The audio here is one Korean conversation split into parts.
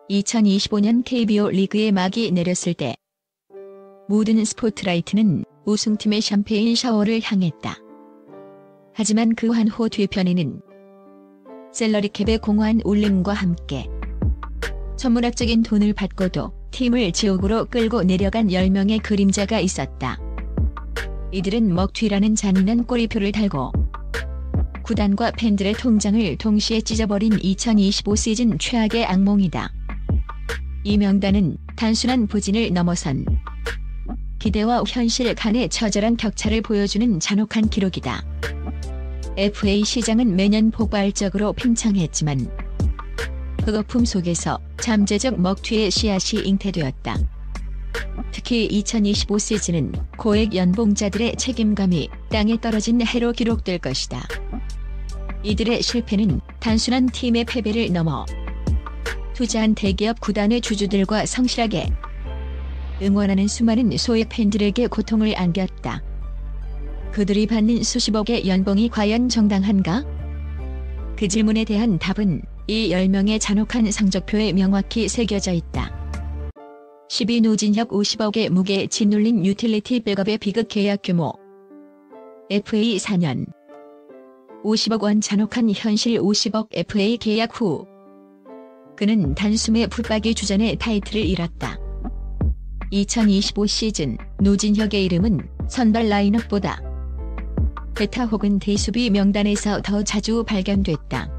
2025년 KBO 리그의 막이 내렸을 때 모든 스포트라이트는 우승팀의 샴페인 샤워를 향했다. 하지만 그 환호 뒤편에는 셀러리캡의 공허한 울림과 함께 천문학적인 돈을 받고도 팀을 지옥으로 끌고 내려간 10명의 그림자가 있었다. 이들은 먹튀라는 잔인한 꼬리표를 달고 구단과 팬들의 통장을 동시에 찢어버린 2025 시즌 최악의 악몽이다. 이 명단은 단순한 부진을 넘어선 기대와 현실 간의 처절한 격차를 보여주는 잔혹한 기록이다. FA 시장은 매년 폭발적으로 팽창했지만 그 거품 속에서 잠재적 먹튀의 씨앗이 잉태되었다. 특히 2025 시즌은 고액 연봉자들의 책임감이 땅에 떨어진 해로 기록될 것이다. 이들의 실패는 단순한 팀의 패배를 넘어 투자한 대기업 구단의 주주들과 성실하게 응원하는 수많은 소액 팬들에게 고통을 안겼다. 그들이 받는 수십억의 연봉이 과연 정당한가? 그 질문에 대한 답은 이 10명의 잔혹한 성적표에 명확히 새겨져 있다. 12. 노진혁 50억의 무게에 짓눌린 유틸리티 백업의 비극 계약 규모. FA 4년 50억 원 잔혹한 현실. 50억 FA 계약 후 그는 단숨에 붙박이 주전의 타이틀을 잃었다. 2025 시즌 노진혁의 이름은 선발 라인업보다 베타 혹은 대수비 명단에서 더 자주 발견됐다.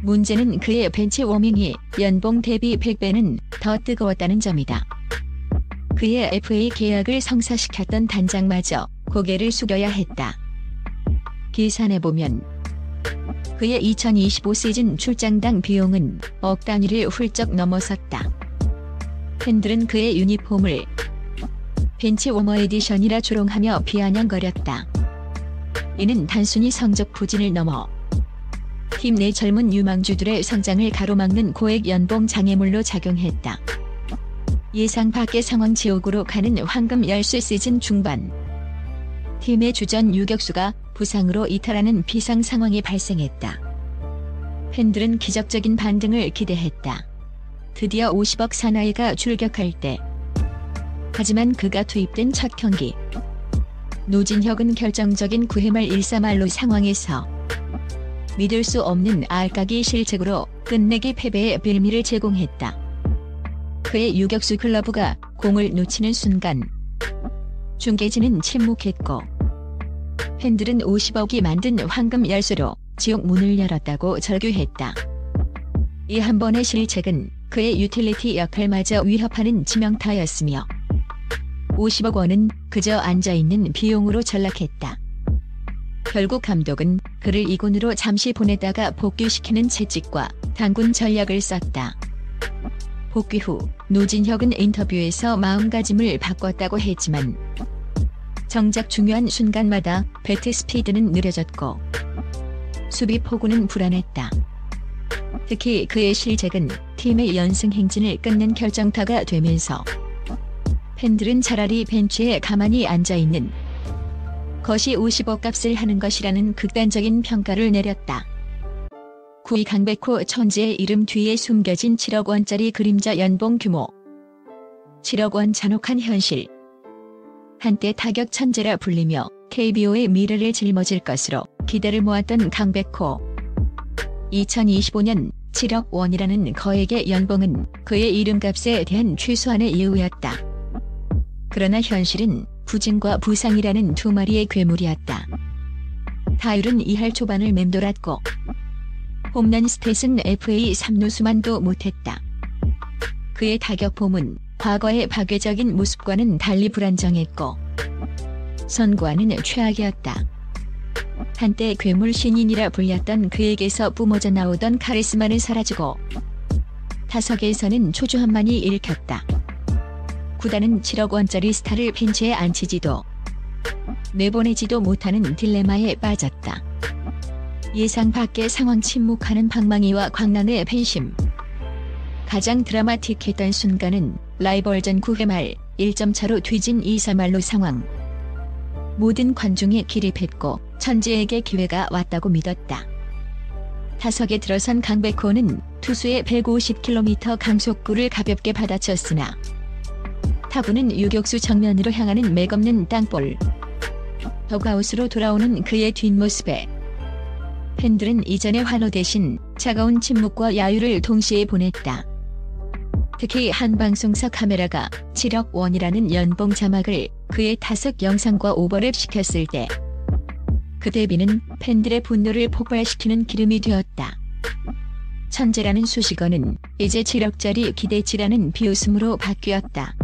문제는 그의 벤치 워밍이 연봉 대비 100배는 더 뜨거웠다는 점이다. 그의 FA 계약을 성사시켰던 단장마저 고개를 숙여야 했다. 계산해 보면 그의 2025 시즌 출장당 비용은 억 단위를 훌쩍 넘어섰다. 팬들은 그의 유니폼을 벤치 워머 에디션이라 조롱하며 비아냥거렸다. 이는 단순히 성적 부진을 넘어 팀 내 젊은 유망주들의 성장을 가로막는 고액 연봉 장애물로 작용했다. 예상 밖의 상황. 지옥으로 가는 황금 열쇠. 시즌 중반 팀의 주전 유격수가 부상으로 이탈하는 비상 상황이 발생했다. 팬들은 기적적인 반등을 기대했다. 드디어 50억 사나이가 출격할 때. 하지만 그가 투입된 첫 경기 노진혁은 결정적인 9회말 1-3할로 상황에서 믿을 수 없는 알까기 실책으로 끝내기 패배의 빌미를 제공했다. 그의 유격수 글러브가 공을 놓치는 순간 중계진은 침묵했고 팬들은 50억이 만든 황금 열쇠로 지옥 문을 열었다고 절규했다. 이 한 번의 실책은 그의 유틸리티 역할마저 위협하는 치명타였으며 50억 원은 그저 앉아있는 비용으로 전락했다. 결국 감독은 그를 2군으로 잠시 보내다가 복귀시키는 채찍과 단군 전략을 썼다. 복귀 후 노진혁은 인터뷰에서 마음가짐을 바꿨다고 했지만 정작 중요한 순간마다 배트 스피드는 느려졌고 수비 포구는 불안했다. 특히 그의 실책은 팀의 연승 행진을 끊는 결정타가 되면서 팬들은 차라리 벤치에 가만히 앉아있는 것이 50억 값을 하는 것이라는 극단적인 평가를 내렸다. 9위 강백호 천재의 이름 뒤에 숨겨진 7억 원짜리 그림자. 연봉 규모 7억 원 잔혹한 현실. 한때 타격 천재라 불리며 KBO의 미래를 짊어질 것으로 기대를 모았던 강백호. 2025년 7억 원이라는 거액의 연봉은 그의 이름값에 대한 최소한의 예우였다. 그러나 현실은 부진과 부상이라는 두 마리의 괴물이었다. 타율은 2할 초반을 맴돌았고 홈런 스탯은 FA 3루수만도 못했다. 그의 타격폼은 과거의 파괴적인 모습과는 달리 불안정했고 선구안은 최악이었다. 한때 괴물 신인이라 불렸던 그에게서 뿜어져 나오던 카리스마는 사라지고 타석에서는 초조함만이 읽혔다. 구단은 7억 원짜리 스타를 벤치에 앉히지도 내보내지도 못하는 딜레마에 빠졌다. 예상 밖의 상황. 침묵하는 방망이와 광란의 팬심. 가장 드라마틱했던 순간은 라이벌전 9회 말 1점 차로 뒤진 2-3할로 상황. 모든 관중이 기립했고 천재에게 기회가 왔다고 믿었다. 타석에 들어선 강백호는 투수의 150km 강속구를 가볍게 받아쳤으나 타구는 유격수 정면으로 향하는 맥없는 땅볼. 더그아웃으로 돌아오는 그의 뒷모습에 팬들은 이전의 환호 대신 차가운 침묵과 야유를 동시에 보냈다. 특히 한 방송사 카메라가 7억 원이라는 연봉 자막을 그의 타석 영상과 오버랩 시켰을 때 그 대비는 팬들의 분노를 폭발시키는 기름이 되었다. 천재라는 수식어는 이제 7억짜리 기대치라는 비웃음으로 바뀌었다.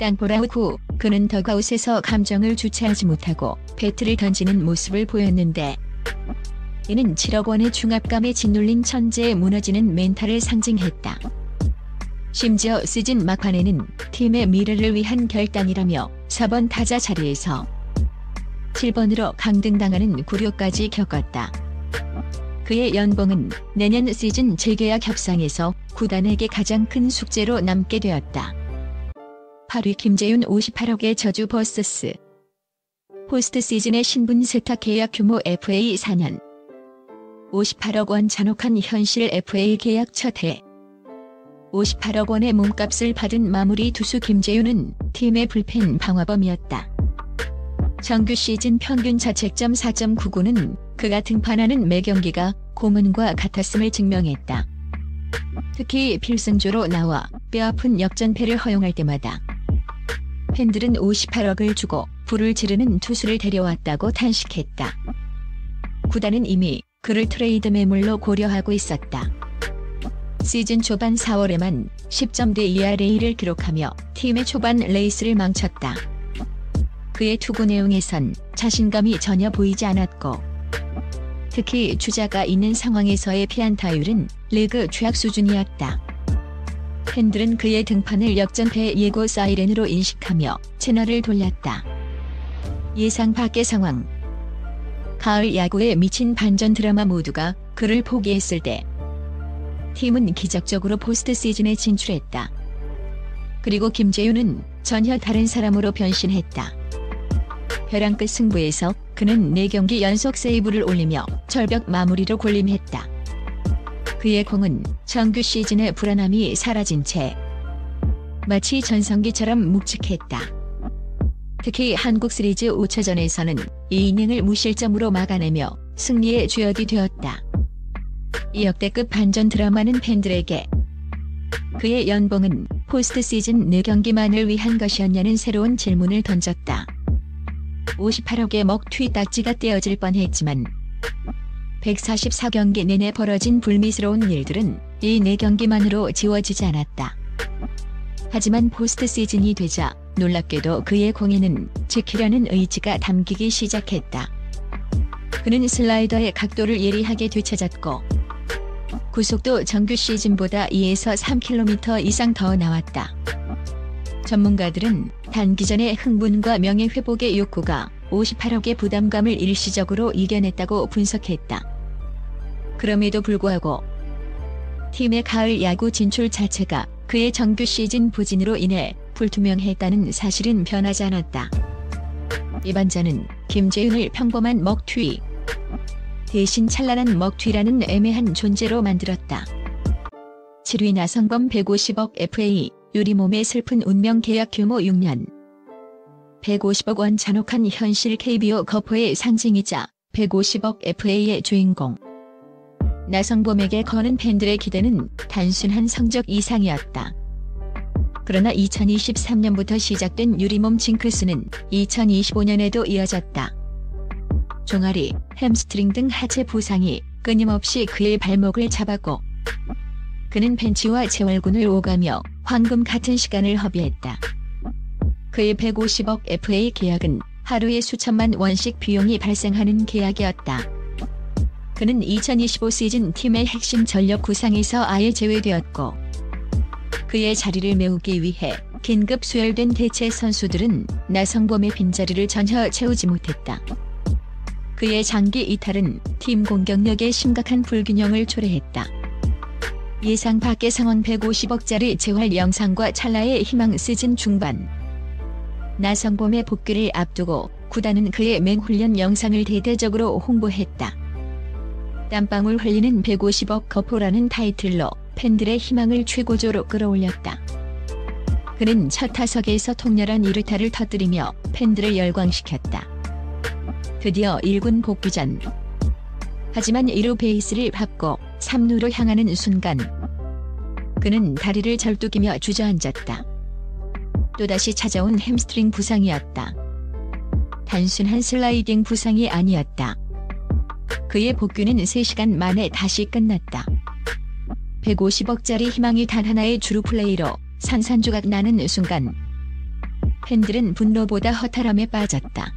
땅볼 아웃 후 그는 더그아웃에서 감정을 주체하지 못하고 배트를 던지는 모습을 보였는데 이는 7억 원의 중압감에 짓눌린 천재의 무너지는 멘탈을 상징했다. 심지어 시즌 막판에는 팀의 미래를 위한 결단이라며 4번 타자 자리에서 7번으로 강등당하는 굴욕까지 겪었다. 그의 연봉은 내년 시즌 재계약 협상에서 구단에게 가장 큰 숙제로 남게 되었다. 8위 김재윤 58억의 저주 vs 포스트 시즌의 신분 세탁 계약 규모 FA 4년 58억 원 잔혹한 현실 FA 계약 첫 해 58억 원의 몸값을 받은 마무리 투수 김재윤은 팀의 불펜 방화범이었다. 정규 시즌 평균 자책점 4.99는 그가 등판하는 매 경기가 고문과 같았음을 증명했다. 특히 필승조로 나와 뼈아픈 역전패를 허용할 때마다 팬들은 58억을 주고 불을 지르는 투수를 데려왔다고 탄식했다. 구단은 이미 그를 트레이드 매물로 고려하고 있었다. 시즌 초반 4월에만 10점대 ERA를 기록하며 팀의 초반 레이스를 망쳤다. 그의 투구 내용에선 자신감이 전혀 보이지 않았고 특히 주자가 있는 상황에서의 피안타율은 리그 최악 수준이었다. 팬들은 그의 등판을 역전패 예고 사이렌으로 인식하며 채널을 돌렸다. 예상 밖의 상황. 가을 야구에 미친 반전 드라마 모두가 그를 포기했을 때 팀은 기적적으로 포스트 시즌에 진출했다. 그리고 김재윤은 전혀 다른 사람으로 변신했다. 벼랑 끝 승부에서 그는 4경기 연속 세이브를 올리며 절벽 마무리로 군림했다. 그의 공은 정규 시즌의 불안함이 사라진 채 마치 전성기처럼 묵직했다. 특히 한국 시리즈 5차전에서는 2이닝을 무실점으로 막아내며 승리의 주역이 되었다. 이 역대급 반전 드라마는 팬들에게 그의 연봉은 포스트 시즌 4경기만을 위한 것이었냐는 새로운 질문을 던졌다. 58억의 먹튀 딱지가 떼어질 뻔했지만 144경기 내내 벌어진 불미스러운 일들은 이 4경기만으로 지워지지 않았다. 하지만 포스트 시즌이 되자 놀랍게도 그의 공에는 지키려는 의지가 담기기 시작했다. 그는 슬라이더의 각도를 예리하게 되찾았고 구속도 정규 시즌보다 2에서 3km 이상 더 나왔다. 전문가들은 단기전의 흥분과 명예회복의 욕구가 58억의 부담감을 일시적으로 이겨냈다고 분석했다. 그럼에도 불구하고 팀의 가을 야구 진출 자체가 그의 정규 시즌 부진으로 인해 불투명했다는 사실은 변하지 않았다. 이반자는 김재윤을 평범한 먹튀 대신 찬란한 먹튀라는 애매한 존재로 만들었다. 7위 나성범 150억 FA 유리몸의 슬픈 운명 계약 규모 6년 150억 원 잔혹한 현실 KBO 거포의 상징이자 150억 FA의 주인공. 나성범에게 거는 팬들의 기대는 단순한 성적 이상이었다. 그러나 2023년부터 시작된 유리몸 징크스는 2025년에도 이어졌다. 종아리, 햄스트링 등 하체 부상이 끊임없이 그의 발목을 잡았고 그는 벤치와 재활군을 오가며 황금 같은 시간을 허비했다. 그의 150억 FA 계약은 하루에 수천만 원씩 비용이 발생하는 계약이었다. 그는 2025 시즌 팀의 핵심 전력 구상에서 아예 제외되었고 그의 자리를 메우기 위해 긴급 수혈된 대체 선수들은 나성범의 빈자리를 전혀 채우지 못했다. 그의 장기 이탈은 팀 공격력에 심각한 불균형을 초래했다. 예상 밖의 상황. 150억짜리 재활 영상과 찰나의 희망. 시즌 중반 나성범의 복귀를 앞두고 구단은 그의 맹훈련 영상을 대대적으로 홍보했다. 땀방울 흘리는 150억 거포라는 타이틀로 팬들의 희망을 최고조로 끌어올렸다. 그는 첫 타석에서 통렬한 2루타를 터뜨리며 팬들을 열광시켰다. 드디어 1군 복귀 전. 하지만 1루 베이스를 밟고 3루로 향하는 순간 그는 다리를 절뚝이며 주저앉았다. 또다시 찾아온 햄스트링 부상이었다. 단순한 슬라이딩 부상이 아니었다. 그의 복귀는 3시간 만에 다시 끝났다. 150억짜리 희망이 단 하나의 주루 플레이로 산산조각 나는 순간 팬들은 분노보다 허탈함에 빠졌다.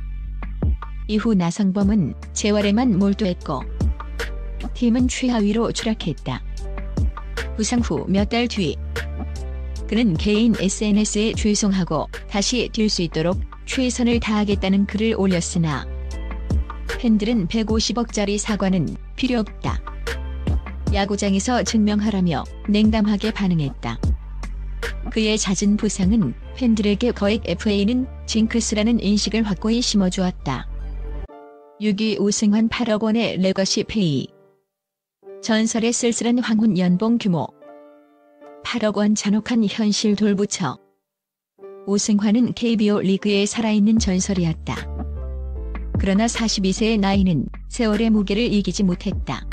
이후 나성범은 재활에만 몰두했고 팀은 최하위로 추락했다. 부상 후 몇 달 뒤 그는 개인 SNS에 죄송하고 다시 뛸 수 있도록 최선을 다하겠다는 글을 올렸으나 팬들은 150억짜리 사과는 필요 없다. 야구장에서 증명하라며 냉담하게 반응했다. 그의 잦은 부상은 팬들에게 거액 FA는 징크스라는 인식을 확고히 심어주었다. 6위 우승환 8억 원의 레거시 페이. 전설의 쓸쓸한 황혼 연봉 규모 8억 원 잔혹한 현실 돌부처. 우승환은 KBO 리그의 살아있는 전설이었다. 그러나 42세의 나이는 세월의 무게를 이기지 못했다.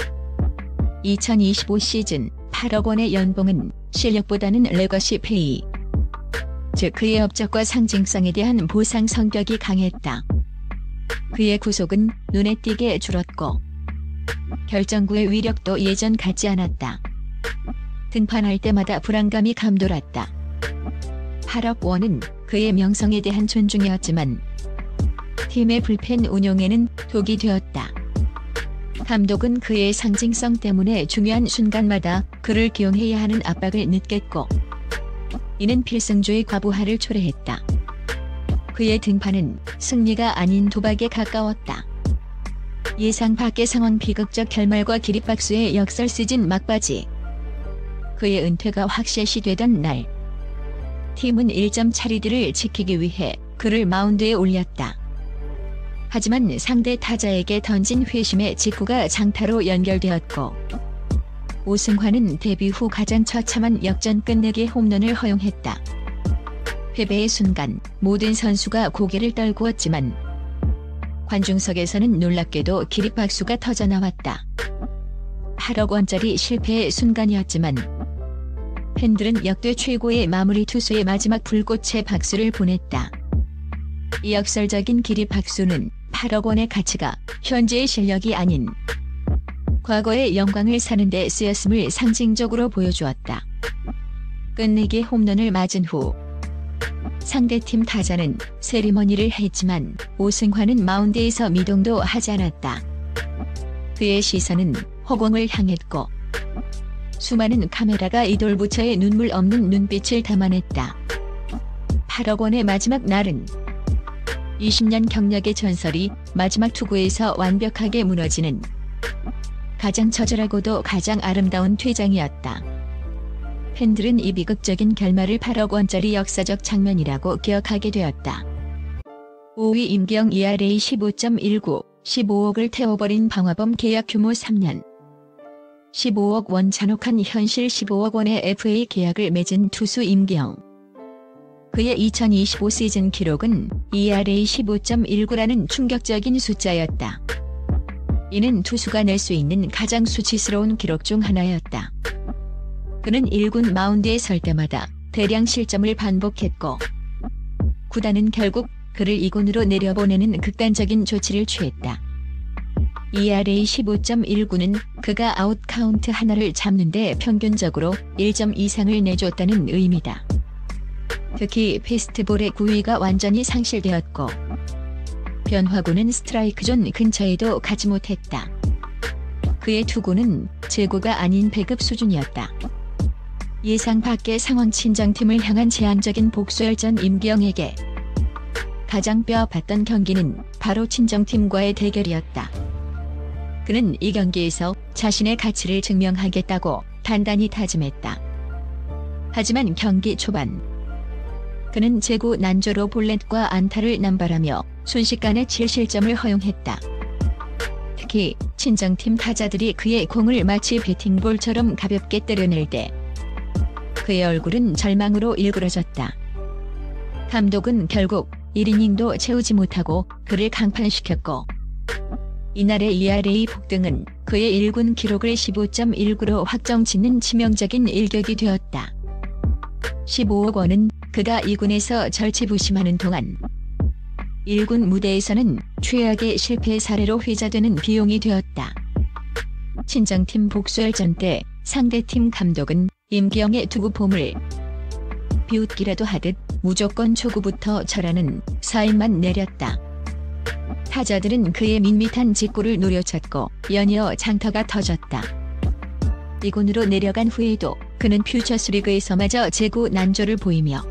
2025 시즌 8억 원의 연봉은 실력보다는 레거시 페이, 즉 그의 업적과 상징성에 대한 보상 성격이 강했다. 그의 구속은 눈에 띄게 줄었고 결정구의 위력도 예전 같지 않았다. 등판할 때마다 불안감이 감돌았다. 8억 원은 그의 명성에 대한 존중이었지만 팀의 불펜 운용에는 독이 되었다. 감독은 그의 상징성 때문에 중요한 순간마다 그를 기용해야 하는 압박을 느꼈고 이는 필승조의 과부하를 초래했다. 그의 등판은 승리가 아닌 도박에 가까웠다. 예상 밖의 상황, 비극적 결말과 기립박수의 역설 시즌 막바지. 그의 은퇴가 확실시되던 날 팀은 1점 차리기를 지키기 위해 그를 마운드에 올렸다. 하지만 상대 타자에게 던진 회심의 직구가 장타로 연결되었고 우승환은 데뷔 후 가장 처참한 역전 끝내기 홈런을 허용했다. 패배의 순간 모든 선수가 고개를 떨구었지만 관중석에서는 놀랍게도 기립박수가 터져나왔다. 8억 원짜리 실패의 순간이었지만 팬들은 역대 최고의 마무리 투수의 마지막 불꽃의 박수를 보냈다. 이 역설적인 기립박수는 8억 원의 가치가 현재의 실력이 아닌 과거의 영광을 사는 데 쓰였음을 상징적으로 보여주었다. 끝내기 홈런을 맞은 후 상대팀 타자는 세리머니를 했지만 우승환은 마운드에서 미동도 하지 않았다. 그의 시선은 허공을 향했고 수많은 카메라가 이 돌부처의 눈물 없는 눈빛을 담아냈다. 8억 원의 마지막 날은 20년 경력의 전설이 마지막 투구에서 완벽하게 무너지는 가장 처절하고도 가장 아름다운 퇴장이었다. 팬들은 이 비극적인 결말을 8억 원짜리 역사적 장면이라고 기억하게 되었다. 5위 임기영 ERA 15.19, 15억을 태워버린 방화범 계약 규모 3년. 15억 원 잔혹한 현실 15억 원의 FA 계약을 맺은 투수 임기영. 그의 2025 시즌 기록은 ERA 15.19라는 충격적인 숫자였다. 이는 투수가 낼 수 있는 가장 수치스러운 기록 중 하나였다. 그는 1군 마운드에 설 때마다 대량 실점을 반복했고 구단은 결국 그를 2군으로 내려보내는 극단적인 조치를 취했다. ERA 15.19는 그가 아웃 카운트 하나를 잡는데 평균적으로 1점 이상을 내줬다는 의미다. 특히 패스트볼의 구위가 완전히 상실되었고 변화구는 스트라이크 존 근처에도 가지 못했다. 그의 투구는 제구가 아닌 배급 수준이었다. 예상 밖의 상황, 친정팀을 향한 제한적인 복수열전. 임기영에게 가장 뼈아팠던 경기는 바로 친정팀과의 대결이었다. 그는 이 경기에서 자신의 가치를 증명하겠다고 단단히 다짐했다. 하지만 경기 초반 그는 제구 난조로 볼넷과 안타를 남발하며 순식간에 7실점을 허용했다. 특히 친정팀 타자들이 그의 공을 마치 배팅볼처럼 가볍게 때려낼 때 그의 얼굴은 절망으로 일그러졌다. 감독은 결국 1이닝도 채우지 못하고 그를 강판시켰고 이날의 ERA 폭등은 그의 1군 기록을 15.19로 확정짓는 치명적인 일격이 되었다. 15억 원은 그가 2군에서 절치부심하는 동안 1군 무대에서는 최악의 실패 사례로 회자되는 비용이 되었다. 친정팀 복수열전 때 상대팀 감독은 임기영의 투구 폼을 비웃기라도 하듯 무조건 초구부터 절하는 사인만 내렸다. 타자들은 그의 밋밋한 직구를 노려쳤고 연이어 장타가 터졌다. 2군으로 내려간 후에도 그는 퓨처스리그에서마저 재구 난조를 보이며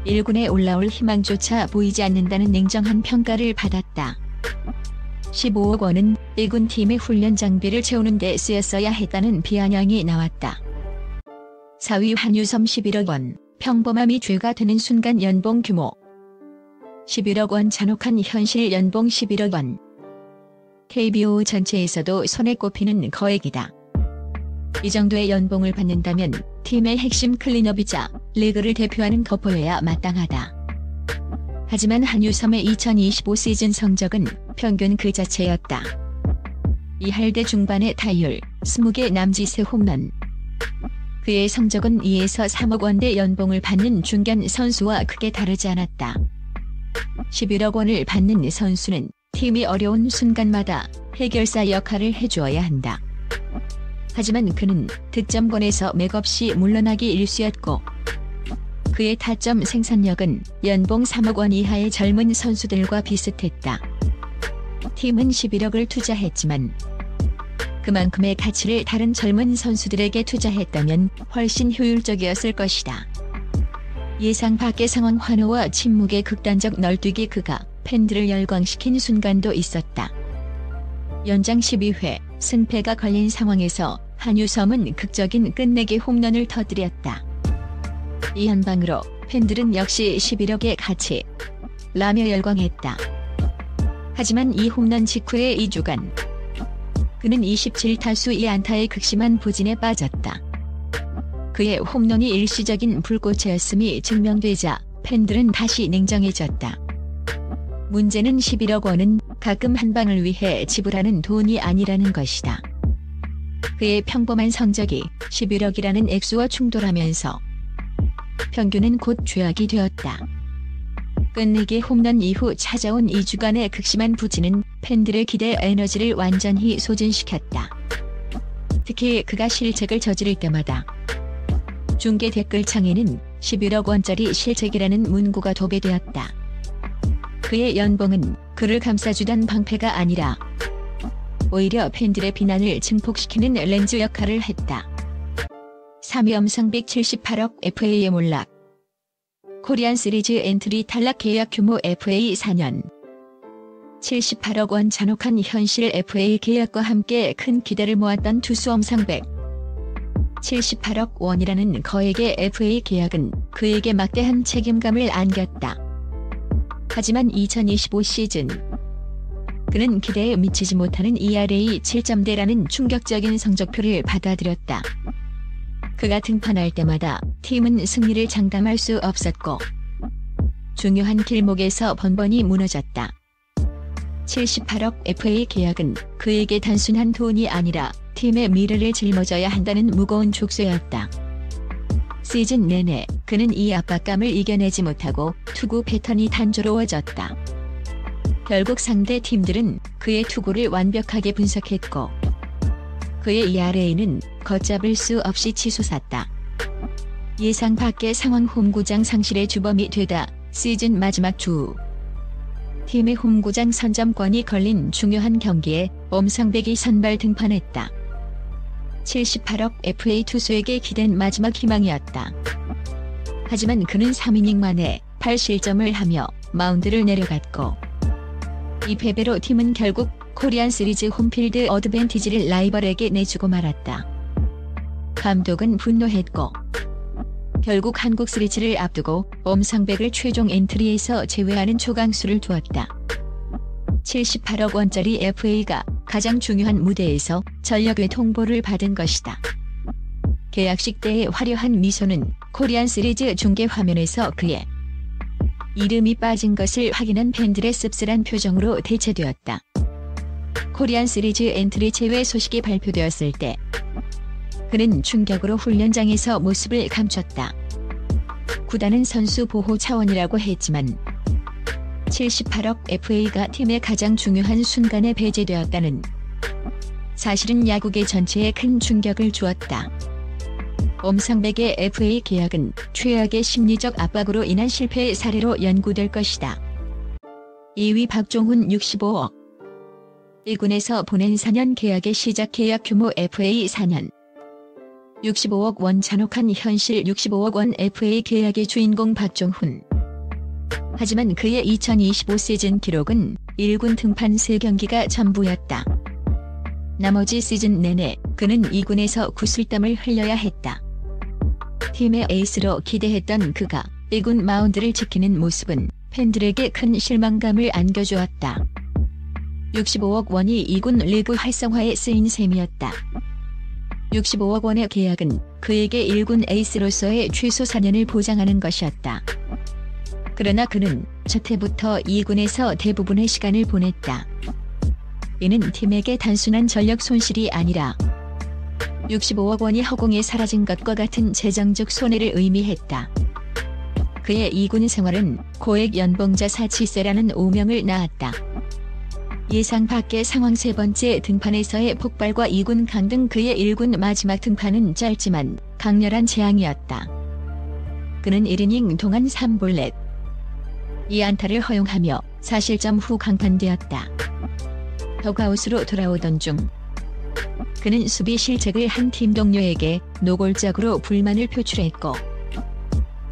1군에 올라올 희망조차 보이지 않는다는 냉정한 평가를 받았다. 15억 원은 1군 팀의 훈련 장비를 채우는 데 쓰였어야 했다는 비아냥이 나왔다. 4위 한유섬 11억 원, 평범함이 죄가 되는 순간 연봉 규모 11억 원 잔혹한 현실 연봉 11억 원. KBO 전체에서도 손에 꼽히는 거액이다. 이 정도의 연봉을 받는다면 팀의 핵심 클린업이자 리그를 대표하는 거포여야 마땅하다. 하지만 한유섬의 2025 시즌 성적은 평균 그 자체였다. 2할대 중반의 타율, 20개 남짓의 홈런. 그의 성적은 2에서 3억 원대 연봉을 받는 중견 선수와 크게 다르지 않았다. 11억 원을 받는 선수는 팀이 어려운 순간마다 해결사 역할을 해주어야 한다. 하지만 그는 득점권에서 맥없이 물러나기 일쑤였고 그의 타점 생산력은 연봉 3억 원 이하의 젊은 선수들과 비슷했다. 팀은 11억을 투자했지만 그만큼의 가치를 다른 젊은 선수들에게 투자했다면 훨씬 효율적이었을 것이다. 예상 밖의 상황 환호와 침묵의 극단적 널뛰기 그가 팬들을 열광시킨 순간도 있었다. 연장 12회 승패가 걸린 상황에서 한유섬은 극적인 끝내기 홈런을 터뜨렸다. 이 한 방으로 팬들은 역시 11억의 가치 라며 열광했다. 하지만 이 홈런 직후의 2주간 그는 27타수 2안타의 극심한 부진에 빠졌다. 그의 홈런이 일시적인 불꽃이었음이 증명되자 팬들은 다시 냉정해졌다. 문제는 11억 원은 가끔 한 방을 위해 지불하는 돈이 아니라는 것이다. 그의 평범한 성적이 11억이라는 액수와 충돌하면서 평균은 곧 죄악이 되었다. 끝내기 홈런 이후 찾아온 2주간의 극심한 부진은 팬들의 기대 에너지를 완전히 소진시켰다. 특히 그가 실책을 저지를 때마다 중계 댓글창에는 11억 원짜리 실책이라는 문구가 도배되었다. 그의 연봉은 그를 감싸주던 방패가 아니라 오히려 팬들의 비난을 증폭시키는 렌즈 역할을 했다. 3위 엄상백 78억 FA에 몰락. 코리안 시리즈 엔트리 탈락 계약 규모 FA 4년. 78억 원 잔혹한 현실 FA 계약과 함께 큰 기대를 모았던 투수 엄상백. 78억 원이라는 거액의 FA 계약은 그에게 막대한 책임감을 안겼다. 하지만 2025 시즌 그는 기대에 미치지 못하는 ERA 7점대라는 충격적인 성적표를 받아들였다. 그가 등판할 때마다 팀은 승리를 장담할 수 없었고 중요한 길목에서 번번이 무너졌다. 78억 FA 계약은 그에게 단순한 돈이 아니라 팀의 미래를 짊어져야 한다는 무거운 족쇄였다. 시즌 내내 그는 이 압박감을 이겨내지 못하고 투구 패턴이 단조로워졌다. 결국 상대 팀들은 그의 투구를 완벽하게 분석했고 그의 ERA는 걷잡을 수 없이 치솟았다. 예상 밖의 상황 홈구장 상실의 주범이 되다 시즌 마지막 주 팀의 홈구장 선점권이 걸린 중요한 경기에 엄상백이 선발 등판했다. 78억 FA 투수에게 기댄 마지막 희망이었다. 하지만 그는 3이닝 만에 8실점을 하며 마운드를 내려갔고 이 패배로 팀은 결국 코리안 시리즈 홈필드 어드밴티지를 라이벌에게 내주고 말았다. 감독은 분노했고 결국 한국 시리즈를 앞두고 엄상백을 최종 엔트리에서 제외하는 초강수를 두었다. 78억 원짜리 FA가 가장 중요한 무대에서 전력외 통보를 받은 것이다. 계약식 때의 화려한 미소는 코리안 시리즈 중계 화면에서 그의 이름이 빠진 것을 확인한 팬들의 씁쓸한 표정으로 대체되었다. 코리안 시리즈 엔트리 제외 소식이 발표되었을 때 그는 충격으로 훈련장에서 모습을 감췄다. 구단은 선수 보호 차원이라고 했지만 78억 FA가 팀의 가장 중요한 순간에 배제되었다는 사실은 야구계 전체에 큰 충격을 주었다. 엄상백의 FA 계약은 최악의 심리적 압박으로 인한 실패의 사례로 연구될 것이다. 2위 박종훈 65억. 1군에서 보낸 4년 계약의 시작 계약 규모 FA 4년 65억 원 잔혹한 현실 65억 원 FA 계약의 주인공 박종훈. 하지만 그의 2025 시즌 기록은 1군 등판 3경기가 전부였다. 나머지 시즌 내내 그는 2군에서 구슬땀을 흘려야 했다. 팀의 에이스로 기대했던 그가 1군 마운드를 지키는 모습은 팬들에게 큰 실망감을 안겨주었다. 65억 원이 2군 리그 활성화에 쓰인 셈이었다. 65억 원의 계약은 그에게 1군 에이스로서의 최소 4년을 보장하는 것이었다. 그러나 그는 첫 해부터 2군에서 대부분의 시간을 보냈다. 이는 팀에게 단순한 전력 손실이 아니라 65억 원이 허공에 사라진 것과 같은 재정적 손해를 의미했다. 그의 2군 생활은 고액 연봉자 사치세라는 오명을 낳았다. 예상 밖의 상황. 3번째 등판에서의 폭발과 2군 강등. 그의 1군 마지막 등판은 짧지만 강렬한 재앙이었다. 그는 1이닝 동안 3볼넷 2안타를 허용하며 4실점 후 강판되었다. 더그아웃으로 돌아오던 중 그는 수비 실책을 한 팀 동료에게 노골적으로 불만을 표출했고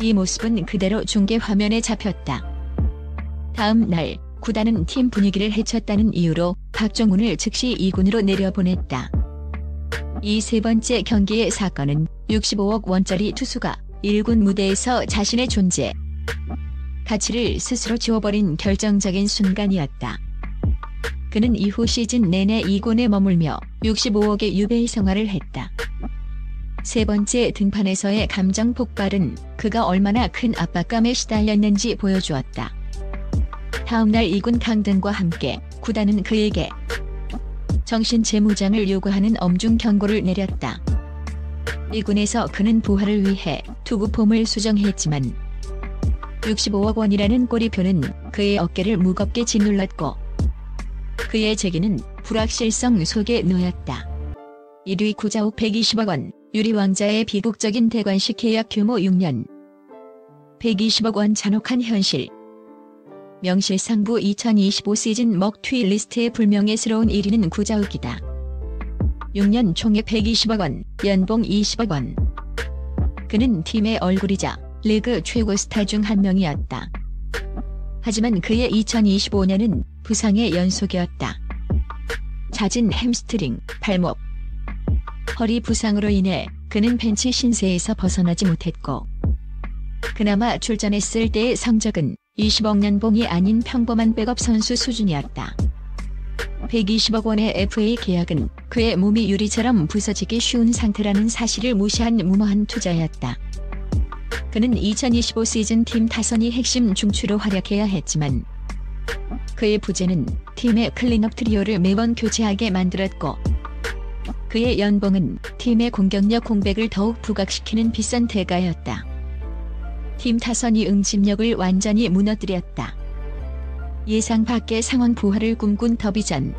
이 모습은 그대로 중계 화면에 잡혔다. 다음 날 구단은 팀 분위기를 해쳤다는 이유로 박종훈을 즉시 2군으로 내려보냈다. 이 3번째 경기의 사건은 65억 원짜리 투수가 1군 무대에서 자신의 존재, 가치를 스스로 지워버린 결정적인 순간이었다. 그는 이후 시즌 내내 2군에 머물며 65억의 유배의 생활을 했다. 3번째 등판에서의 감정 폭발은 그가 얼마나 큰 압박감에 시달렸는지 보여주었다. 다음날 2군 강등과 함께 구단은 그에게 정신 재무장을 요구하는 엄중 경고를 내렸다. 1군에서 그는 부활을 위해 투구폼을 수정했지만 65억 원이라는 꼬리표는 그의 어깨를 무겁게 짓눌렀고 그의 재기는 불확실성 속에 놓였다. 1위 구자욱 120억 원, 유리왕자의 비극적인 대관식 계약 규모 6년 120억 원 잔혹한 현실. 명실상부 2025 시즌 먹튀 리스트의 불명예스러운 1위는 구자욱이다. 6년 총액 120억 원, 연봉 20억 원. 그는 팀의 얼굴이자 리그 최고 스타 중 한 명이었다. 하지만 그의 2025년은 부상의 연속이었다. 잦은 햄스트링, 발목, 허리 부상으로 인해 그는 벤치 신세에서 벗어나지 못했고 그나마 출전했을 때의 성적은 20억 연봉이 아닌 평범한 백업 선수 수준이었다. 120억 원의 FA 계약은 그의 몸이 유리처럼 부서지기 쉬운 상태라는 사실을 무시한 무모한 투자였다. 그는 2025 시즌 팀 타선이 핵심 중추로 활약해야 했지만 그의 부재는 팀의 클린업 트리오를 매번 교체하게 만들었고 그의 연봉은 팀의 공격력 공백을 더욱 부각시키는 비싼 대가였다. 팀 타선이 응집력을 완전히 무너뜨렸다. 예상 밖의 상황. 부활을 꿈꾼 더비전.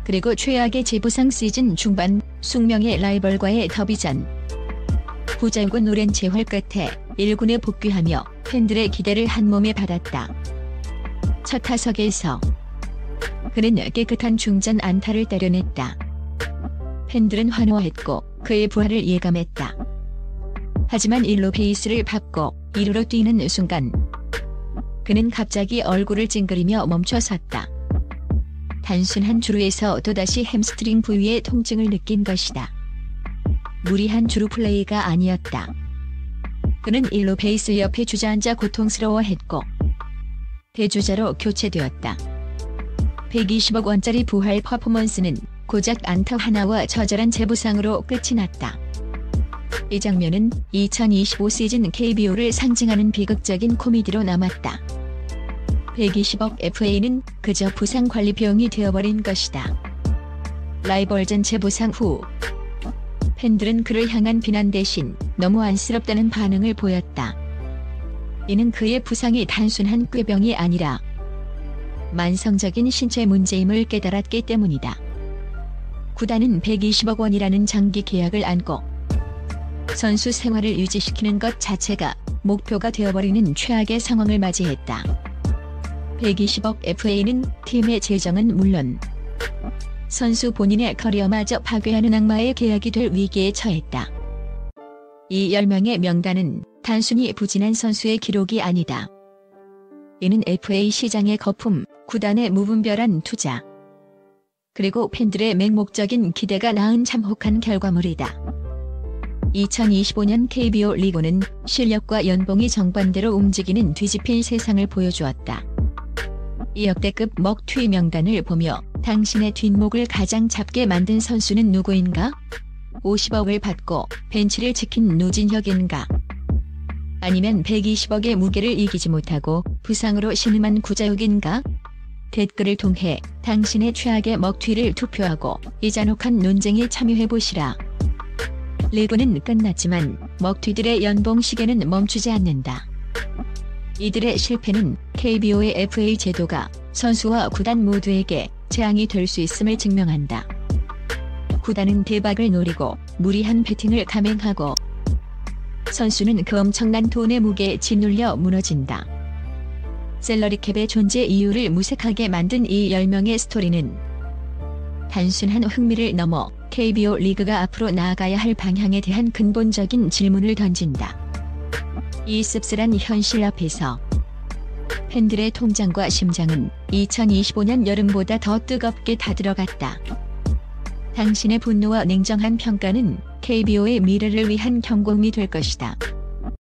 그리고 최악의 재부상 시즌 중반 숙명의 라이벌과의 더비전. 구자욱은 오랜 재활 끝에 1군에 복귀하며 팬들의 기대를 한몸에 받았다. 첫 타석에서 그는 깨끗한 중전 안타를 때려냈다. 팬들은 환호했고 그의 부활을 예감했다. 하지만 1루 베이스를 밟고 2루로 뛰는 순간 그는 갑자기 얼굴을 찡그리며 멈춰섰다. 단순한 주루에서 또다시 햄스트링 부위의 통증을 느낀 것이다. 무리한 주루 플레이가 아니었다. 그는 1루 베이스 옆에 주저앉아 고통스러워했고 대주자로 교체되었다. 120억 원짜리 부활 퍼포먼스는 고작 안타 하나와 처절한 재부상으로 끝이 났다. 이 장면은 2025 시즌 KBO를 상징하는 비극적인 코미디로 남았다. 120억 FA는 그저 부상 관리 비용이 되어버린 것이다. 라이벌전 재부상 후 팬들은 그를 향한 비난 대신 너무 안쓰럽다는 반응을 보였다. 이는 그의 부상이 단순한 꾀병이 아니라 만성적인 신체 문제임을 깨달았기 때문이다. 구단은 120억 원이라는 장기 계약을 안고 선수 생활을 유지시키는 것 자체가 목표가 되어버리는 최악의 상황을 맞이했다. 120억 FA는 팀의 재정은 물론 선수 본인의 커리어마저 파괴하는 악마의 계약이 될 위기에 처했다. 이 10명의 명단은 단순히 부진한 선수의 기록이 아니다. 이는 FA 시장의 거품, 구단의 무분별한 투자, 그리고 팬들의 맹목적인 기대가 낳은 참혹한 결과물이다. 2025년 KBO 리그는 실력과 연봉이 정반대로 움직이는 뒤집힌 세상을 보여주었다. 이 역대급 먹튀 명단을 보며 당신의 뒷목을 가장 잡게 만든 선수는 누구인가? 50억을 받고 벤치를 지킨 노진혁인가? 아니면 120억의 무게를 이기지 못하고 부상으로 신음한 구자욱인가? 댓글을 통해 당신의 최악의 먹튀를 투표하고 이 잔혹한 논쟁에 참여해보시라. 리그는 끝났지만 먹튀들의 연봉 시계는 멈추지 않는다. 이들의 실패는 KBO의 FA 제도가 선수와 구단 모두에게 재앙이 될 수 있음을 증명한다. 구단은 대박을 노리고 무리한 배팅을 감행하고 선수는 그 엄청난 돈의 무게에 짓눌려 무너진다. 셀러리캡의 존재 이유를 무색하게 만든 이 10명의 스토리는 단순한 흥미를 넘어 KBO 리그가 앞으로 나아가야 할 방향에 대한 근본적인 질문을 던진다. 이 씁쓸한 현실 앞에서 팬들의 통장과 심장은 2025년 여름보다 더 뜨겁게 타들어갔다. 당신의 분노와 냉정한 평가는 KBO의 미래를 위한 경고음이 될 것이다.